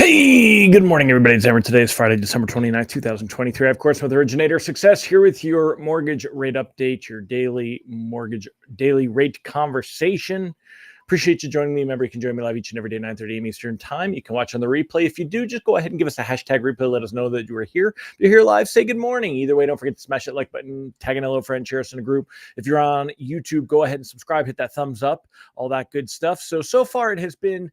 Hey, good morning, everybody. It's Amber. Today is Friday, December 29th, 2023. I, of course, with Originator Success here with your mortgage rate update, your daily rate conversation. Appreciate you joining me. Remember, you can join me live each and every day, 9:30 a.m. Eastern time. You can watch on the replay. If you do, just go ahead and give us a hashtag replay. Let us know that you are here. If you're here live, say good morning. Either way, don't forget to smash that like button, tag an hello friend, share us in a group. If you're on YouTube, go ahead and subscribe, hit that thumbs up, all that good stuff. So far it has been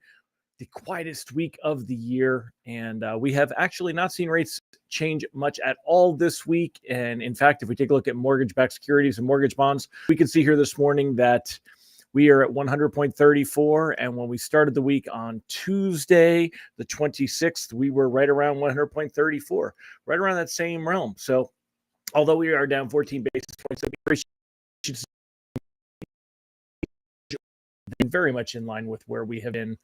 the quietest week of the year, and we have actually not seen rates change much at all this week. And in fact, if we take a look at mortgage-backed securities and mortgage bonds, we can see here this morning that we are at 100.34, and when we started the week on Tuesday, the 26th, we were right around 100.34, right around that same realm. So although we are down 14 basis points, I appreciate very much in line with where we have been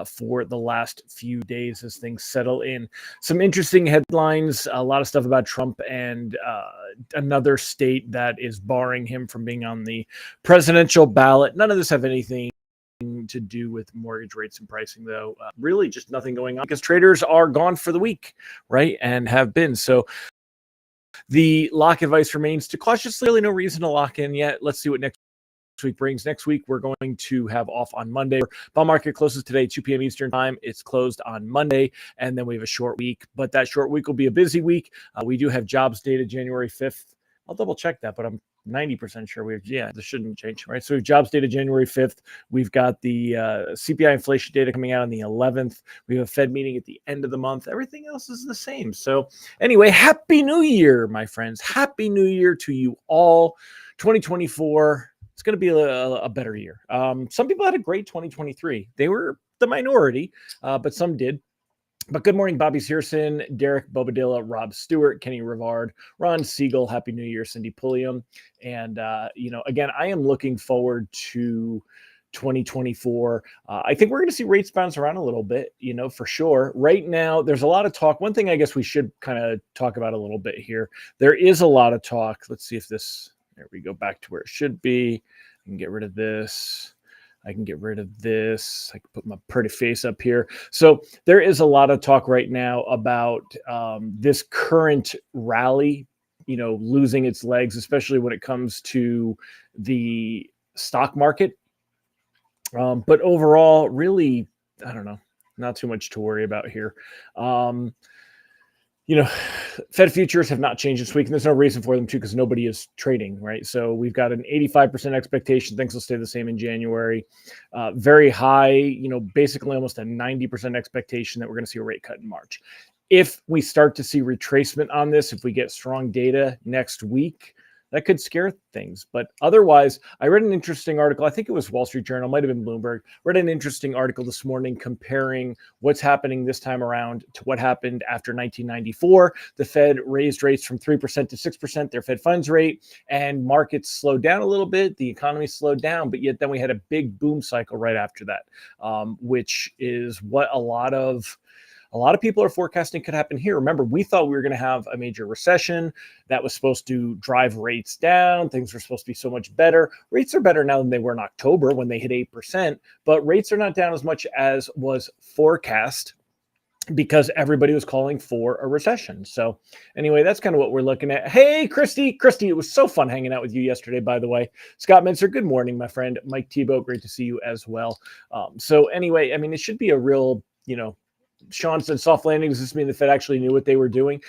for the last few days as things settle in. Some interesting headlines, a lot of stuff about Trump and another state that is barring him from being on the presidential ballot. None of this have anything to do with mortgage rates and pricing, though. Really just nothing going on because traders are gone for the week, right? And have been. So the lock advice remains to cautiously, really no reason to lock in yet. Let's see what next week brings. Next week, we're going to have off on Monday. Bond market closes today, 2 p.m. Eastern time. It's closed on Monday, and then we have a short week. But that short week will be a busy week. We do have jobs data January 5th. I'll double check that, but I'm 90% sure this shouldn't change, right? So we have jobs data January 5th. We've got the CPI inflation data coming out on the 11th. We have a Fed meeting at the end of the month. Everything else is the same. So anyway, Happy New Year, my friends. Happy New Year to you all. 2024. It's going to be a better year. Some people had a great 2023. They were the minority, but some did. But good morning, Bobby Searson, Derek Bobadilla, Rob Stewart, Kenny Rivard, Ron Siegel. Happy New Year, Cindy Pulliam. And, again, I am looking forward to 2024. I think we're going to see rates bounce around a little bit, for sure. Right now, there's a lot of talk. One thing I guess we should kind of talk about a little bit here. There is a lot of talk. Let's see if there we go, back to where it should be. I can get rid of this. I can get rid of this. I can put my pretty face up here. So there is a lot of talk right now about this current rally, losing its legs, especially when it comes to the stock market. But overall, really, I don't know, not too much to worry about here. Fed futures have not changed this week, and there's no reason for them to because nobody is trading, right? So we've got an 85% expectation. Things will stay the same in January. Very high, basically almost a 90% expectation that we're going to see a rate cut in March. If we start to see retracement on this, if we get strong data next week, that could scare things. But otherwise, I read an interesting article. I think it was Wall Street Journal, might have been Bloomberg. Read an interesting article this morning comparing what's happening this time around to what happened after 1994. The Fed raised rates from 3% to 6%, their Fed funds rate, and markets slowed down a little bit. The economy slowed down, but yet then we had a big boom cycle right after that, which is what a lot of people are forecasting could happen here. Remember, we thought we were going to have a major recession that was supposed to drive rates down. Things were supposed to be so much better. Rates are better now than they were in October when they hit 8%, but rates are not down as much as was forecast because everybody was calling for a recession. So anyway, that's kind of what we're looking at. Hey, Christy, it was so fun hanging out with you yesterday, by the way. Scott Mincer, good morning, my friend. Mike Tebow, great to see you as well. So anyway, it should be a real, Sean said soft landing. Does this mean the Fed actually knew what they were doing?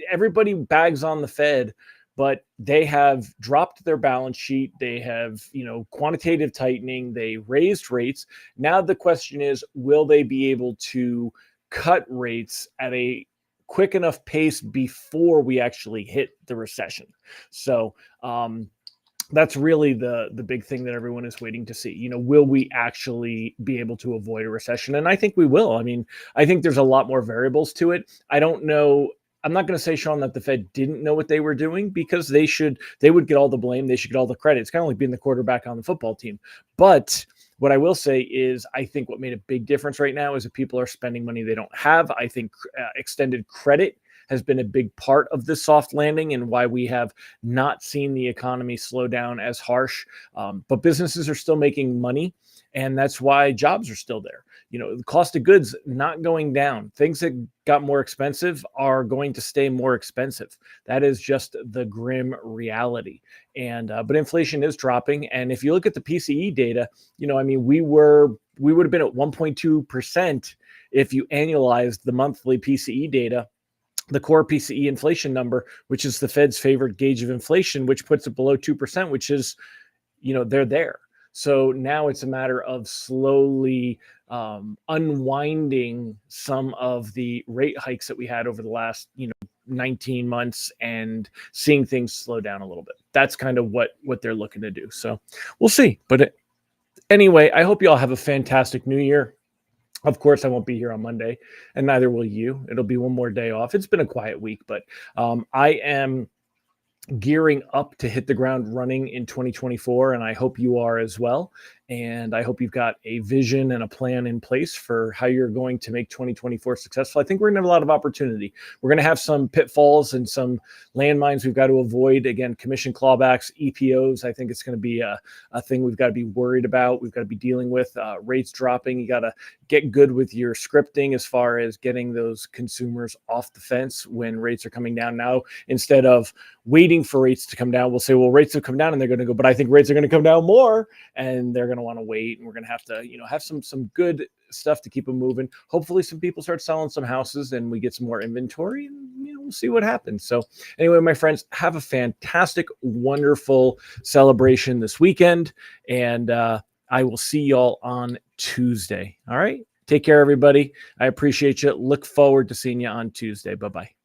Everybody bags on the Fed, but they have dropped their balance sheet. They have, quantitative tightening. They raised rates. Now the question is, will they be able to cut rates at a quick enough pace before we actually hit the recession? So, that's really the big thing that everyone is waiting to see. Will we actually be able to avoid a recession? And I think we will. I think there's a lot more variables to it. I don't know. I'm not going to say, Sean, that the Fed didn't know what they were doing because they would get all the blame. They should get all the credit. It's kind of like being the quarterback on the football team. But what I will say is I think what made a big difference right now is that people are spending money they don't have. I think extended credit has been a big part of this soft landing and why we have not seen the economy slow down as harsh. But businesses are still making money, and that's why jobs are still there. the cost of goods not going down. Things that got more expensive are going to stay more expensive. That is just the grim reality. And but inflation is dropping. And if you look at the PCE data, we would have been at 1.2% if you annualized the monthly PCE data, the core PCE inflation number, which is the Fed's favorite gauge of inflation, which puts it below 2%, which is, they're there. So now it's a matter of slowly unwinding some of the rate hikes that we had over the last, 19 months and seeing things slow down a little bit. That's kind of what they're looking to do. So we'll see. But anyway, I hope you all have a fantastic new year. Of course, I won't be here on Monday, and neither will you. It'll be one more day off. It's been a quiet week, but I am gearing up to hit the ground running in 2024, and I hope you are as well. And I hope you've got a vision and a plan in place for how you're going to make 2024 successful. I think we're going to have a lot of opportunity. We're going to have some pitfalls and some landmines we've got to avoid. Again, commission clawbacks, EPOs. I think it's going to be a thing we've got to be worried about. We've got to be dealing with rates dropping. You got to get good with your scripting as far as getting those consumers off the fence when rates are coming down. Now, instead of waiting for rates to come down, we'll say, well, rates have come down and they're going to go, but I think rates are going to come down more, and they're going to want to wait, and we're going to have to, have some good stuff to keep them moving. Hopefully some people start selling some houses and we get some more inventory, and we'll see what happens. So anyway, my friends, have a fantastic, wonderful celebration this weekend, and I will see y'all on Tuesday. All right. Take care, everybody. I appreciate you. Look forward to seeing you on Tuesday. Bye-bye.